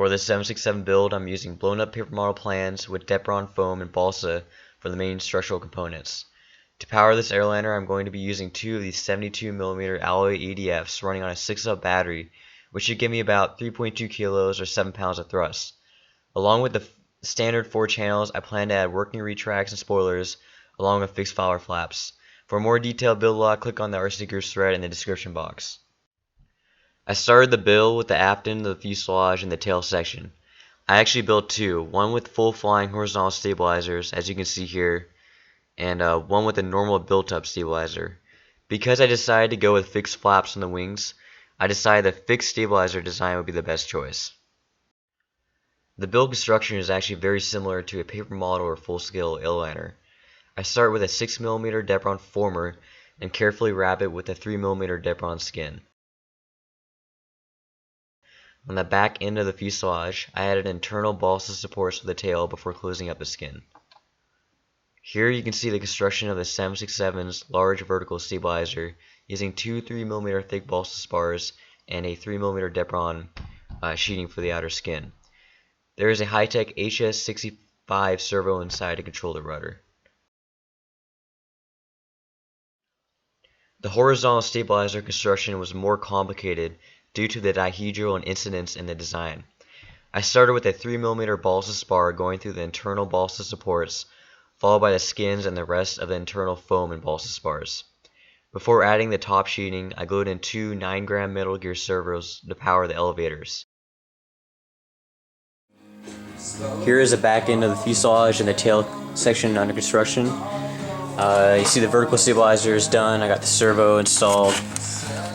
For this 767 build, I'm using blown up paper model plans with Depron foam and balsa for the main structural components. To power this airliner, I'm going to be using two of these 72mm alloy EDFs running on a 6-up battery, which should give me about 3.2 kilos or 7 pounds of thrust. Along with the standard 4 channels, I plan to add working retracts and spoilers, along with fixed flower flaps. For a more detailed build log, click on the RC Gears thread in the description box. I started the build with the aft end of the fuselage and the tail section. I actually built two, one with full flying horizontal stabilizers, as you can see here, and one with a normal built-up stabilizer. Because I decided to go with fixed flaps on the wings, I decided the fixed stabilizer design would be the best choice. The build construction is actually very similar to a paper model or full-scale airliner. I start with a 6mm Depron former and carefully wrap it with a 3mm Depron skin. On the back end of the fuselage, I added internal balsa supports for the tail before closing up the skin. Here you can see the construction of the 767's large vertical stabilizer using two 3mm thick balsa spars and a 3mm Depron sheeting for the outer skin. There is a high-tech HS65 servo inside to control the rudder. The horizontal stabilizer construction was more complicated due to the dihedral and incidents in the design. I started with a 3mm balsa spar going through the internal balsa supports, followed by the skins and the rest of the internal foam and balsa spars. Before adding the top sheeting, I glued in two 9-gram Metal Gear servos to power the elevators. Here is the back end of the fuselage and the tail section under construction. You see the vertical stabilizer is done. I got the servo installed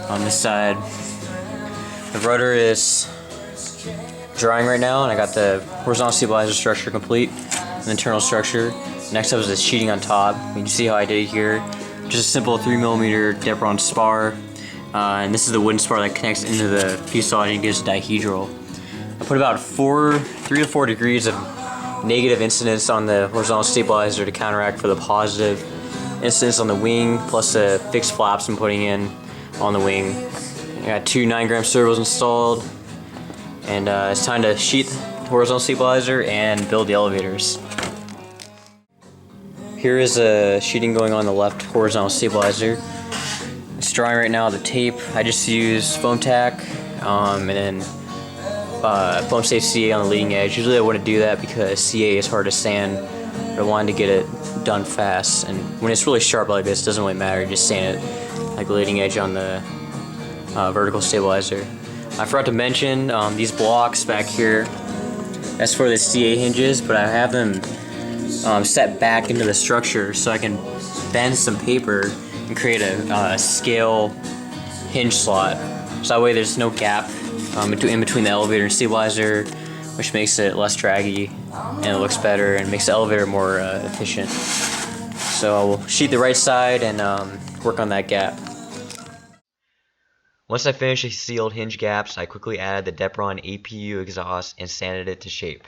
on this side. The rudder is drying right now, and I got the horizontal stabilizer structure complete, the internal structure. Next up is the sheeting on top. You can see how I did it here. Just a simple 3mm Depron spar, and this is the wooden spar that connects into the fuselage and gives dihedral. I put about 3 to 4 degrees of negative incidence on the horizontal stabilizer to counteract for the positive incidence on the wing, plus the fixed flaps I'm putting in on the wing. I got two 9-gram servos installed, and it's time to sheet the horizontal stabilizer and build the elevators. Here is a sheeting going on the left horizontal stabilizer. It's drying right now. The tape, I just use foam tack and then foam safe CA on the leading edge. Usually I wouldn't do that because CA is hard to sand, but I wanted to get it done fast. And when it's really sharp like this, it doesn't really matter. Just sand it like the leading edge on the vertical stabilizer. I forgot to mention these blocks back here. That's for the CA hinges, but I have them set back into the structure so I can bend some paper and create a scale hinge slot. So that way there's no gap in between the elevator and stabilizer, which makes it less draggy and it looks better and makes the elevator more efficient. So I will sheet the right side and work on that gap. Once I finished the sealed hinge gaps, I quickly added the Depron APU exhaust and sanded it to shape.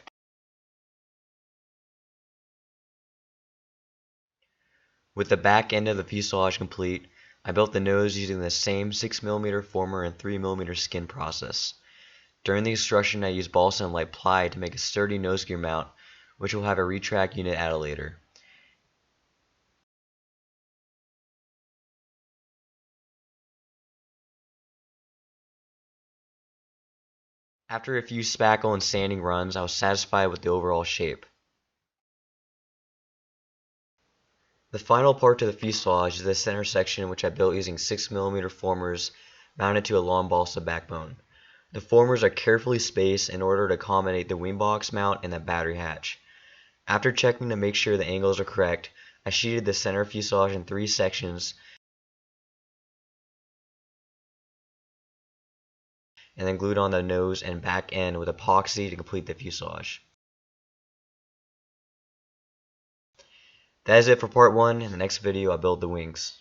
With the back end of the fuselage complete, I built the nose using the same 6mm former and 3mm skin process. During the construction, I used balsa and light ply to make a sturdy nose gear mount, which will have a retract unit added later. After a few spackle and sanding runs, I was satisfied with the overall shape. The final part to the fuselage is the center section, which I built using 6mm formers mounted to a long balsa backbone. The formers are carefully spaced in order to accommodate the wing box mount and the battery hatch. After checking to make sure the angles are correct, I sheeted the center fuselage in 3 sections and then glued on the nose and back end with epoxy to complete the fuselage. That is it for part 1. In the next video I'll build the wings.